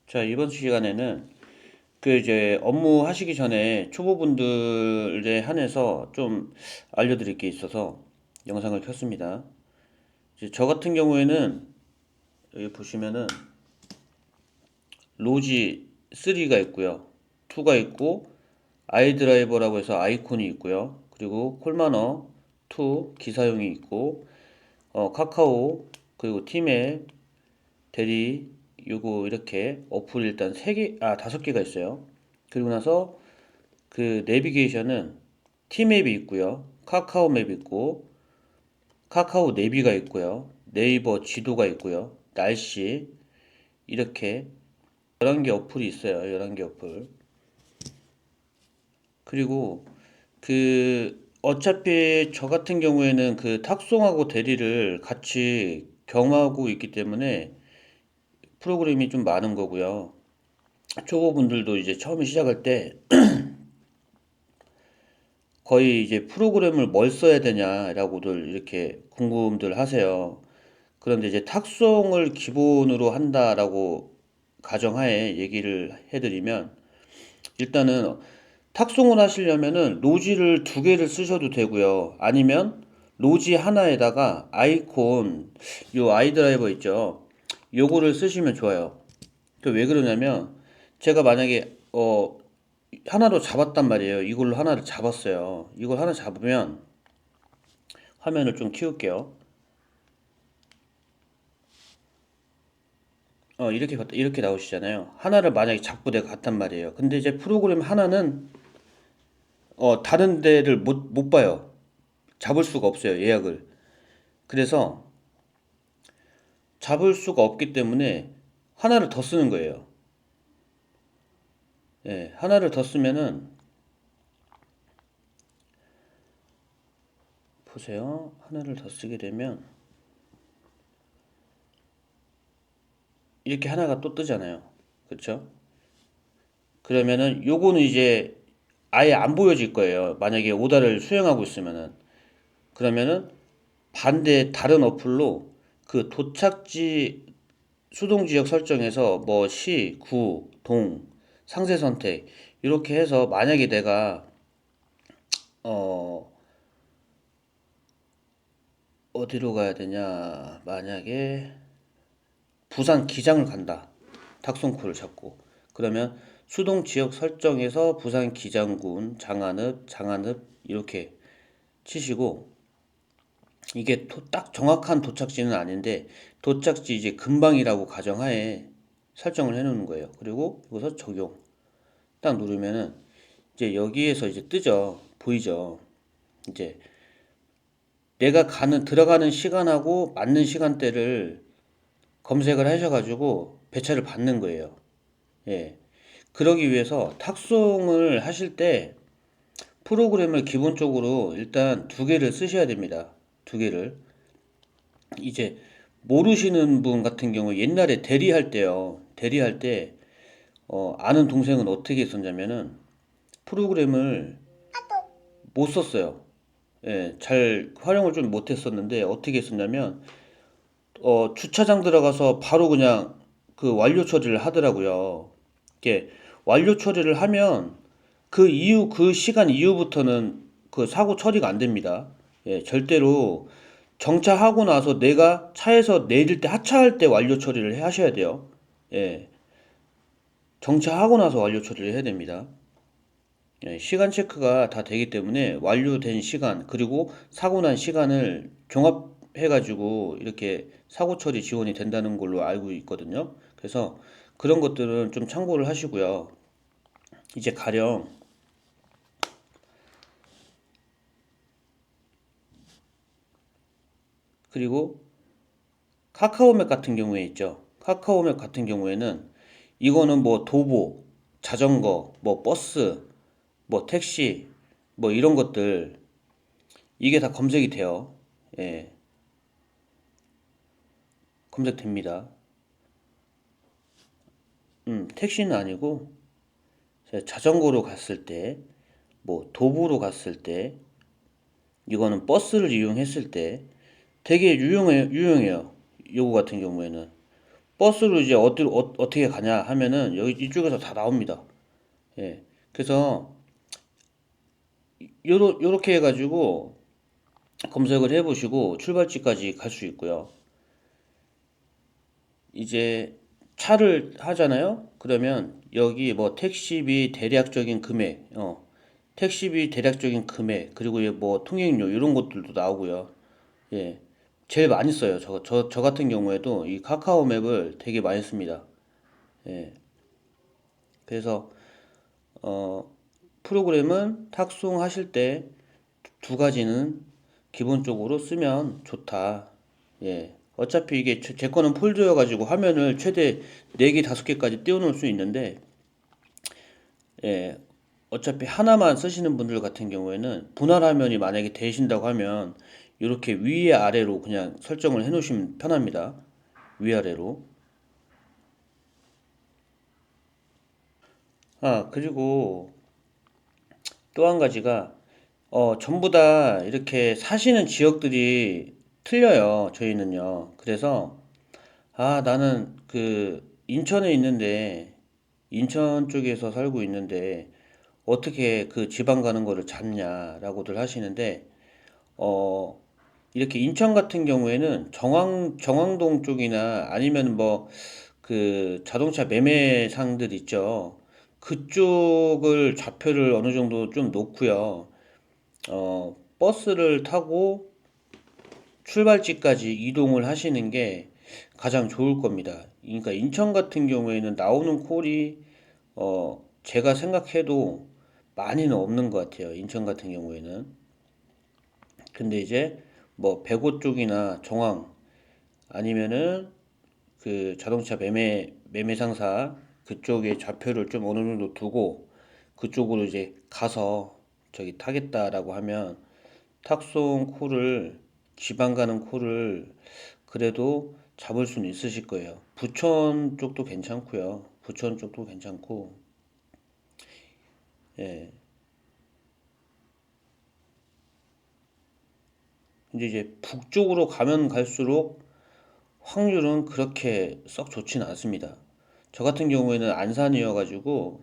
자, 이번 시간에는 그 이제 업무 하시기 전에 초보분들에 한해서 좀 알려드릴 게 있어서 영상을 켰습니다. 이제 저 같은 경우에는 여기 보시면은 로지 3가 있고요. 2가 있고 아이드라이버라고 해서 아이콘이 있고요. 그리고 콜마너 2 기사용이 있고 카카오 그리고 팀앱 대리 요거 이렇게 어플 일단 3개, 5개가 있어요. 그리고 나서 그 내비게이션은 티맵이 있고요. 카카오 맵 있고 카카오 내비가 있고요. 네이버 지도가 있고요. 날씨 이렇게 11개 어플이 있어요. 11개 어플. 그리고 그 어차피 저 같은 경우에는 그 탁송하고 대리를 같이 경험하고 있기 때문에 프로그램이 좀 많은 거고요. 초보분들도 이제 처음에 시작할 때 거의 이제 프로그램을 뭘 써야 되냐라고들 이렇게 궁금들 하세요. 그런데 이제 탁송을 기본으로 한다라고 가정하에 얘기를 해드리면 일단은 탁송을 하시려면은 로지를 2개를 쓰셔도 되고요. 아니면 로지 하나에다가 아이콘 요 아이드라이버 있죠. 요거를 쓰시면 좋아요. 그 왜 그러냐면 제가 만약에 하나로 잡았단 말이에요. 이걸로 하나를 잡았어요. 이걸 하나 잡으면 화면을 좀 키울게요. 이렇게 나오시잖아요. 하나를 만약에 잡고 내가 갔단 말이에요. 근데 이제 프로그램 하나는 다른 데를 못 봐요. 잡을 수가 없어요. 예약을. 그래서 잡을 수가 없기 때문에 하나를 더 쓰는 거예요. 예, 하나를 더 쓰면은 보세요. 하나를 더 쓰게 되면 이렇게 하나가 또 뜨잖아요. 그렇죠? 그러면은 요거는 이제 아예 안 보여질 거예요. 만약에 오다를 수행하고 있으면은. 그러면은 반대 다른 어플로 그 도착지 수동 지역 설정에서 뭐 시, 구, 동, 상세 선택 이렇게 해서 만약에 내가 어 어디로 가야 되냐 만약에 부산 기장을 간다 탁송코를 잡고 그러면 수동 지역 설정에서 부산 기장군 장안읍 이렇게 치시고 이게 딱 정확한 도착지는 아닌데 도착지 이제 근방이라고 가정하에 설정을 해 놓는 거예요. 그리고 여기서 적용 딱 누르면은 이제 여기에서 이제 뜨죠. 보이죠. 이제 내가 들어가는 시간하고 맞는 시간대를 검색을 하셔가지고 배차를 받는 거예요. 예. 그러기 위해서 탁송을 하실 때 프로그램을 기본적으로 일단 2개를 쓰셔야 됩니다. 2개를. 이제 모르시는 분 같은 경우 옛날에 대리할 때요. 대리할 때 아는 동생은 어떻게 했었냐면은 프로그램을 못 썼어요. 예, 잘 활용을 좀 못했었는데 어떻게 했었냐면 주차장 들어가서 바로 그냥 그 완료 처리를 하더라고요. 이게 완료 처리를 하면 그 시간 이후부터는 그 사고 처리가 안 됩니다. 예, 절대로 정차하고 나서 내가 차에서 내릴 때 하차할 때 완료 처리를 하셔야 돼요. 예, 정차하고 나서 완료 처리를 해야 됩니다. 예, 시간 체크가 다 되기 때문에 완료된 시간 그리고 사고 난 시간을 종합해가지고 이렇게 사고 처리 지원이 된다는 걸로 알고 있거든요. 그래서 그런 것들은 좀 참고를 하시고요. 이제 가령 그리고 카카오맵 같은 경우에 있죠. 카카오맵 같은 경우에는 이거는 뭐 도보, 자전거, 뭐 버스, 뭐 택시, 뭐 이런 것들 이게 다 검색이 돼요. 예, 검색됩니다. 택시는 아니고 제가 자전거로 갔을 때, 뭐 도보로 갔을 때, 이거는 버스를 이용했을 때 되게 유용해요. 요거 같은 경우에는 버스로 이제 어떻게 가냐 하면은 여기 이쪽에서 다 나옵니다. 예. 그래서 요렇게 해가지고 검색을 해보시고 출발지까지 갈 수 있고요. 이제 차를 하잖아요. 그러면 여기 뭐 택시비 대략적인 금액, 택시비 대략적인 금액, 그리고 뭐 통행료 이런 것들도 나오고요. 예. 제일 많이 써요. 저 같은 경우에도 이 카카오 맵을 되게 많이 씁니다. 예. 그래서 어, 프로그램은 탁송하실 때 두 가지는 기본적으로 쓰면 좋다. 예. 어차피 이게 제 거는 폴더여가지고 화면을 최대 4개, 5개까지 띄워놓을 수 있는데, 예. 어차피 하나만 쓰시는 분들 같은 경우에는 분할 화면이 만약에 되신다고 하면 이렇게 위에 아래로 그냥 설정을 해 놓으시면 편합니다. 위아래로. 아, 그리고 또 한 가지가 전부 다 이렇게 사시는 지역들이 틀려요. 저희는요. 그래서 나는 그 인천에 있는데 인천 쪽에서 살고 있는데 어떻게 그 지방 가는 거를 잡냐라고들 하시는데 어 이렇게 인천 같은 경우에는 정왕동 쪽이나 아니면 뭐 그 자동차 매매상들 있죠. 그쪽을 좌표를 어느 정도 좀 놓고요. 버스를 타고 출발지까지 이동을 하시는 게 가장 좋을 겁니다. 그러니까 인천 같은 경우에는 나오는 콜이 제가 생각해도 많이는 없는 것 같아요. 인천 같은 경우에는. 근데 이제 뭐 백오 쪽이나 정황 아니면은 그 자동차 매매 상사 그쪽에 좌표를 좀 어느 정도 두고 그쪽으로 이제 가서 저기 타겠다라고 하면 탁송 콜을 지방 가는 콜을 그래도 잡을 수는 있으실 거예요. 부천 쪽도 괜찮고요. 부천 쪽도 괜찮고 예. 근데 이제 북쪽으로 가면 갈수록 확률은 그렇게 썩 좋지는 않습니다. 저 같은 경우에는 안산이어가지고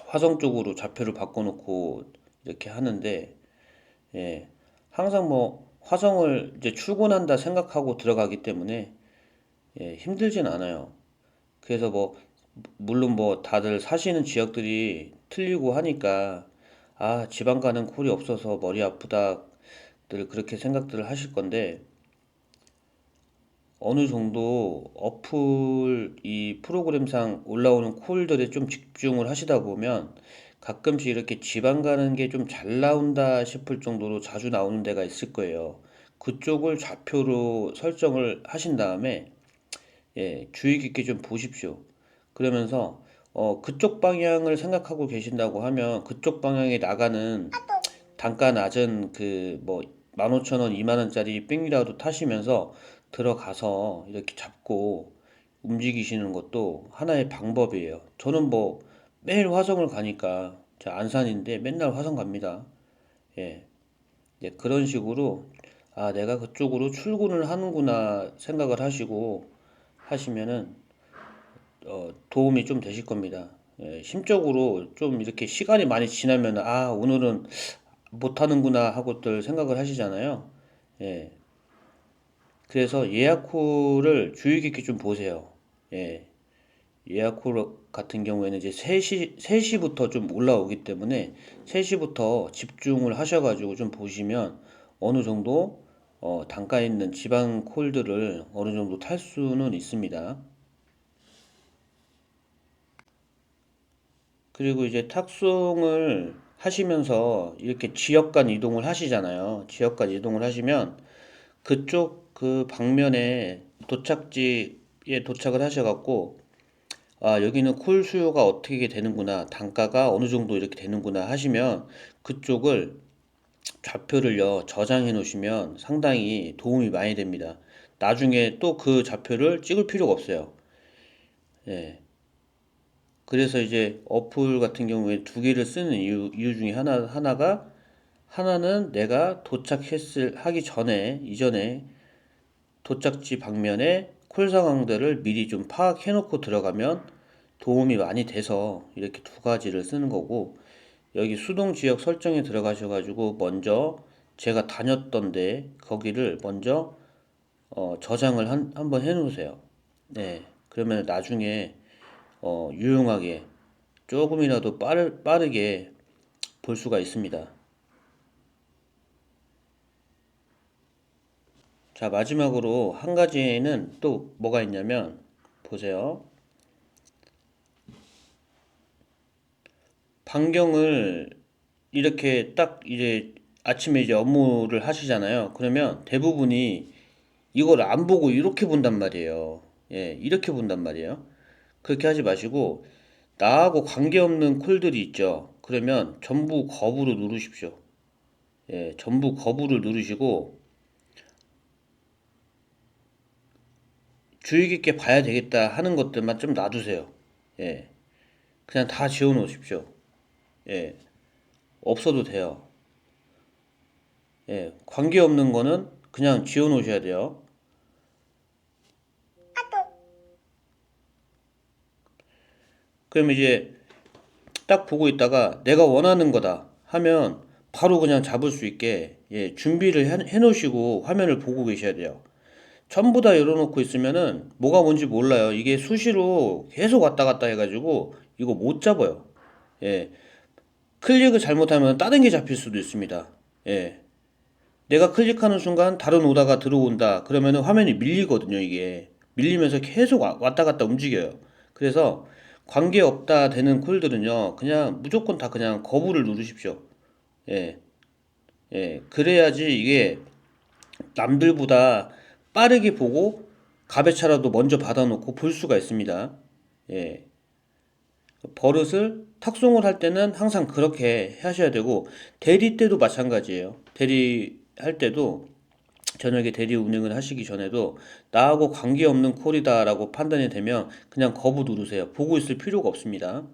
화성 쪽으로 좌표를 바꿔놓고 이렇게 하는데 예, 항상 뭐 화성을 이제 출근한다 생각하고 들어가기 때문에 힘들진 않아요. 그래서 뭐 물론 뭐 다들 사시는 지역들이 틀리고 하니까 지방 가는 콜이 없어서 머리 아프다들 그렇게 생각들을 하실 건데 어느 정도 어플 이 프로그램상 올라오는 콜들에 좀 집중을 하시다 보면 가끔씩 이렇게 지방 가는 게 좀 잘 나온다 싶을 정도로 자주 나오는 데가 있을 거예요. 그쪽을 좌표로 설정을 하신 다음에 주의 깊게 좀 보십시오. 그러면서 그쪽 방향을 생각하고 계신다고 하면 그쪽 방향에 나가는 단가 낮은 그 뭐 15,000원, 2만 원짜리 빙이라도 타시면서 들어가서 이렇게 잡고 움직이시는 것도 하나의 방법이에요. 저는 뭐 매일 화성을 가니까 저 안산인데 맨날 화성 갑니다. 예. 그런 식으로 내가 그쪽으로 출근을 하는구나 생각을 하시고 하시면은 도움이 좀 되실 겁니다. 심적으로 좀 이렇게 시간이 많이 지나면 오늘은 못하는구나 하고들 생각을 하시잖아요. 예. 그래서 예약호를 주의 깊게 좀 보세요. 예. 예약호 같은 경우에는 이제 3시부터 좀 올라오기 때문에 3시부터 집중을 하셔가지고 좀 보시면 어느 정도 단가 있는 지방 콜들을 어느 정도 탈 수는 있습니다. 그리고 이제 탁송을 하시면서 이렇게 지역 간 이동을 하시잖아요. 지역 간 이동을 하시면 그쪽 그 방면에 도착지에 도착을 하셔갖고 여기는 콜 수요가 어떻게 되는구나, 단가가 어느 정도 이렇게 되는구나 하시면 그쪽을 좌표를요 저장해 놓으시면 상당히 도움이 많이 됩니다. 나중에 또 그 좌표를 찍을 필요가 없어요. 예. 그래서 이제 어플 같은 경우에 두 개를 쓰는 이유 중에 하나가 하나는 내가 하기 전에 이전에 도착지 방면에 콜 상황들을 미리 좀 파악해 놓고 들어가면 도움이 많이 돼서 이렇게 두 가지를 쓰는 거고, 여기 수동 지역 설정에 들어가셔가지고 먼저 제가 다녔던데 거기를 먼저 저장을 한번 해 놓으세요. 네. 그러면 나중에 유용하게 조금이라도 빠르게 볼 수가 있습니다. 자, 마지막으로 한 가지는 또 뭐가 있냐면, 보세요. 반경을 이렇게 딱 이제 아침에 이제 업무를 하시잖아요. 그러면 대부분이 이걸 안 보고 이렇게 본단 말이에요. 예, 이렇게 본단 말이에요. 그렇게 하지 마시고, 나하고 관계없는 콜들이 있죠. 그러면 전부 거부로 누르십시오. 예, 전부 거부를 누르시고, 주의 깊게 봐야 되겠다 하는 것들만 좀 놔두세요. 예, 그냥 다 지워 놓으십시오. 예, 없어도 돼요. 예, 관계없는 거는 그냥 지워 놓으셔야 돼요. 그럼 이제 딱 보고 있다가 내가 원하는 거다 하면 바로 그냥 잡을 수 있게, 예, 준비를 해 놓으시고 화면을 보고 계셔야 돼요. 전부 다 열어놓고 있으면은 뭐가 뭔지 몰라요. 이게 수시로 계속 왔다 갔다 해가지고 이거 못 잡아요. 예, 클릭을 잘못하면 다른 게 잡힐 수도 있습니다. 예, 내가 클릭하는 순간 다른 오다가 들어온다. 그러면은 화면이 밀리거든요. 이게 밀리면서 계속 왔다 갔다 움직여요. 그래서 관계없다 되는 콜들은요, 그냥 무조건 다 그냥 거부를 누르십시오. 예, 예, 그래야지 이게 남들보다 빠르게 보고 값의 차라도 먼저 받아놓고 볼 수가 있습니다. 예, 버릇을 탁송을 할 때는 항상 그렇게 하셔야 되고, 대리 때도 마찬가지예요. 대리 할 때도, 저녁에 대리 운행을 하시기 전에도 나하고 관계없는 콜이다라고 판단이 되면 그냥 거부 누르세요. 보고 있을 필요가 없습니다.